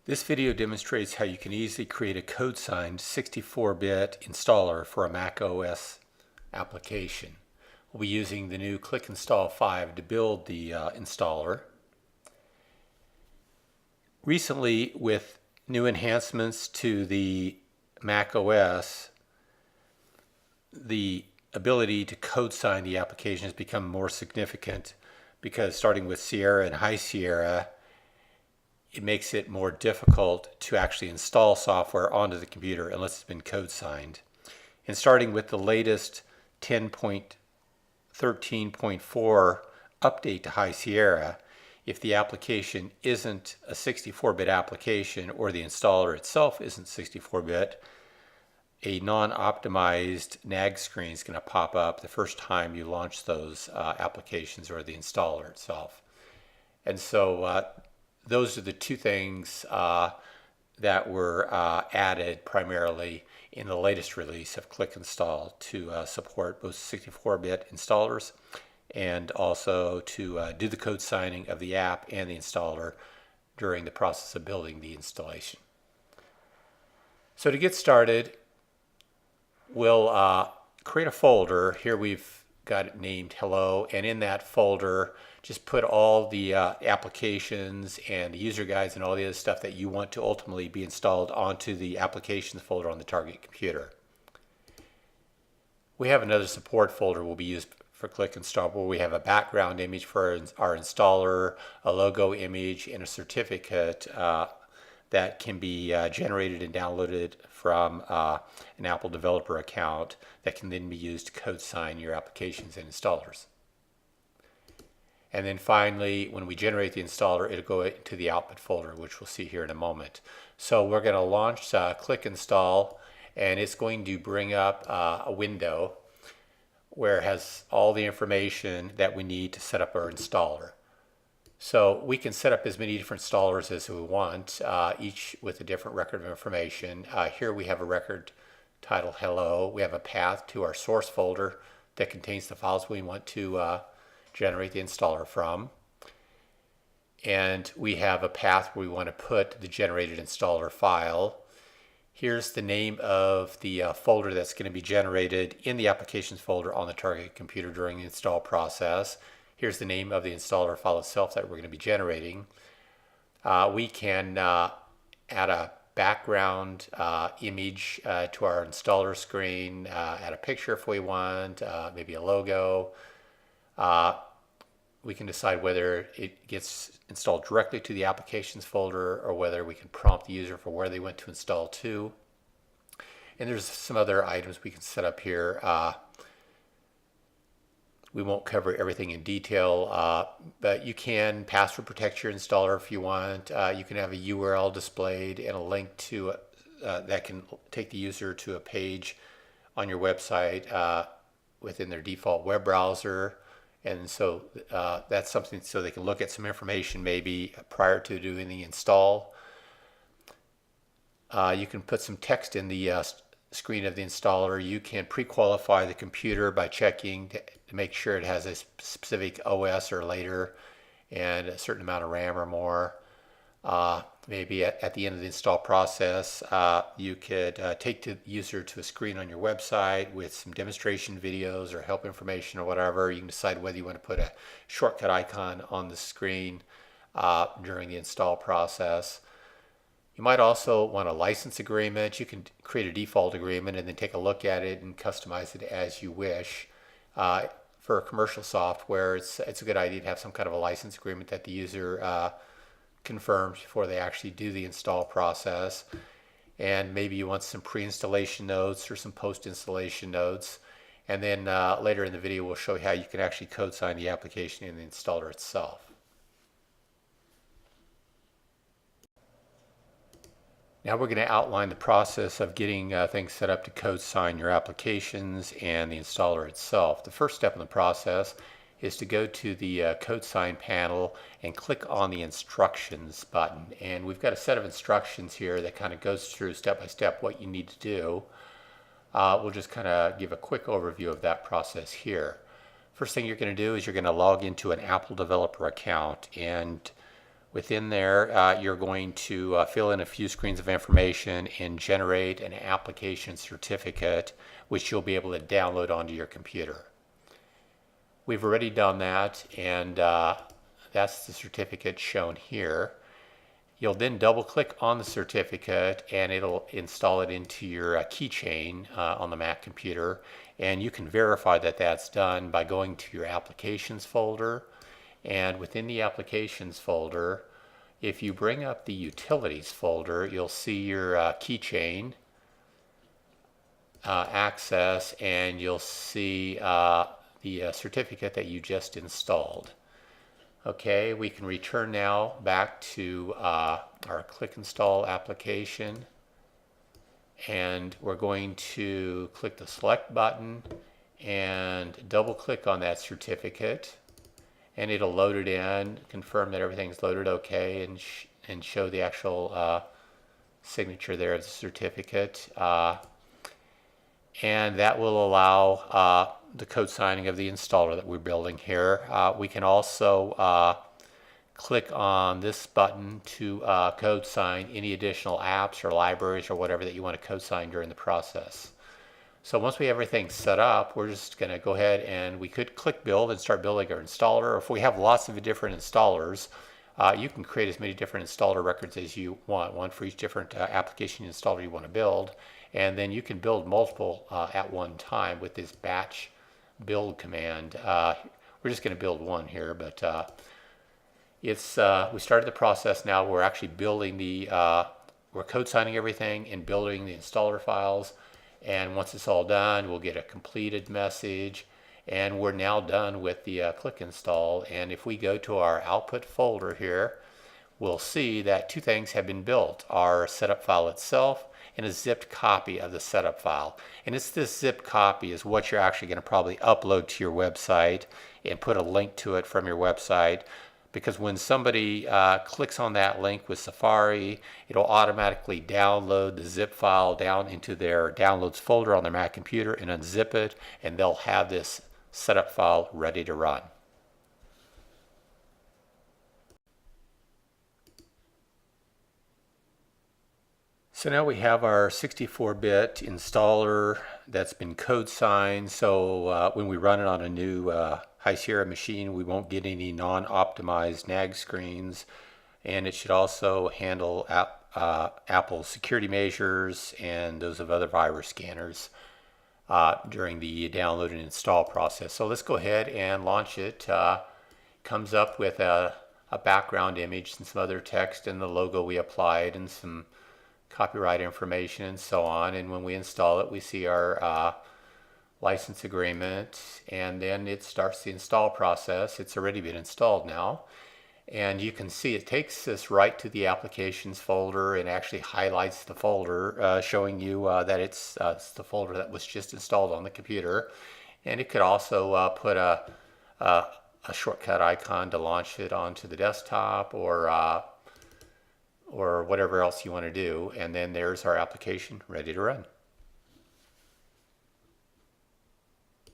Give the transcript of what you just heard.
This video demonstrates how you can easily create a code-signed 64-bit installer for a macOS application. We'll be using the new Click Install 5 to build the installer. Recently, with new enhancements to the macOS, the ability to code sign the application has become more significant because starting with Sierra and High Sierra, it makes it more difficult to actually install software onto the computer unless it's been code signed. And starting with the latest 10.13.4 update to High Sierra, if the application isn't a 64-bit application or the installer itself isn't 64-bit, a non-optimized nag screen is going to pop up the first time you launch those applications or the installer itself. And so those are the two things that were added primarily in the latest release of Click Install to support both 64-bit installers and also to do the code signing of the app and the installer during the process of building the installation. So to get started, we'll create a folder. Here we've got it named Hello, and in that folder just put all the applications and the user guides and all the other stuff that you want to ultimately be installed onto the applications folder on the target computer. We have another support folder will be used for Click Install where we have a background image for our installer, a logo image, and a certificate that can be generated and downloaded from an Apple developer account that can then be used to code sign your applications and installers. And then finally, when we generate the installer, it'll go into the output folder, which we'll see here in a moment. So we're going to launch Click Install, and it's going to bring up a window where it has all the information that we need to set up our installer. So we can set up as many different installers as we want, each with a different record of information. Here we have a record titled Hello. We have a path to our source folder that contains the files we want to generate the installer from. And we have a path where we want to put the generated installer file. Here's the name of the folder that's going to be generated in the applications folder on the target computer during the install process. Here's the name of the installer file itself that we're going to be generating. We can add a background image to our installer screen, add a picture if we want, maybe a logo. We can decide whether it gets installed directly to the applications folder or whether we can prompt the user for where they want to install to. And there's some other items we can set up here. We won't cover everything in detail, but you can password protect your installer if you want. You can have a URL displayed and a link to that can take the user to a page on your website within their default web browser. And so that's something so they can look at some information maybe prior to doing the install. You can put some text in the screen of the installer. You can pre-qualify the computer by checking to make sure it has a specific OS or later and a certain amount of RAM or more. Maybe at the end of the install process, you could take the user to a screen on your website with some demonstration videos or help information or whatever. You can decide whether you want to put a shortcut icon on the screen during the install process. You might also want a license agreement. You can create a default agreement and then take a look at it and customize it as you wish. For commercial software, it's a good idea to have some kind of a license agreement that the user confirms before they actually do the install process. And maybe you want some pre-installation notes or some post-installation notes. And then later in the video, we'll show you how you can actually code sign the application in the installer itself. Now we're going to outline the process of getting things set up to code sign your applications and the installer itself. The first step in the process is to go to the code sign panel and click on the instructions button. And we've got a set of instructions here that kind of goes through step by step what you need to do. We'll just kind of give a quick overview of that process here. First thing you're going to do is you're going to log into an Apple developer account, and Within there, you're going to fill in a few screens of information and generate an application certificate, which you'll be able to download onto your computer. We've already done that, and that's the certificate shown here. You'll then double click on the certificate and it'll install it into your keychain on the Mac computer, and you can verify that that's done by going to your applications folder, and within the applications folder, if you bring up the utilities folder, you'll see your keychain access, and you'll see the certificate that you just installed. Okay, we can return now back to our Click Install application, and we're going to click the Select button and double click on that certificate, and it'll load it in, confirm that everything's loaded okay, and show the actual signature there of the certificate. And that will allow the code signing of the installer that we're building here. We can also click on this button to code sign any additional apps or libraries or whatever that you want to code sign during the process. So once we have everything set up, we're just going to go ahead and we could click build and start building our installer. Or if we have lots of different installers, you can create as many different installer records as you want, one for each different application installer you want to build. And then you can build multiple at one time with this batch build command. We're just going to build one here, but we started the process now. We're actually building we're code signing everything and building the installer files. And once it's all done, we'll get a completed message. And we're now done with the click install. And if we go to our output folder here, we'll see that two things have been built: our setup file itself and a zipped copy of the setup file. And it's this zipped copy is what you're actually going to probably upload to your website and put a link to it from your website, because when somebody clicks on that link with Safari, it'll automatically download the zip file down into their downloads folder on their Mac computer and unzip it, and they'll have this setup file ready to run. So now we have our 64-bit installer that's been code signed. So when we run it on a new High Sierra machine, we won't get any non-optimized nag screens. And it should also handle Apple's security measures and those of other virus scanners during the download and install process. So let's go ahead and launch it. Comes up with a background image and some other text and the logo we applied and some copyright information and so on. And when we install it, we see our license agreement, and then it starts the install process. It's already been installed now, and you can see it takes us right to the applications folder and actually highlights the folder, showing you that it's the folder that was just installed on the computer. And it could also put a shortcut icon to launch it onto the desktop, or whatever else you want to do. And then there's our application ready to run.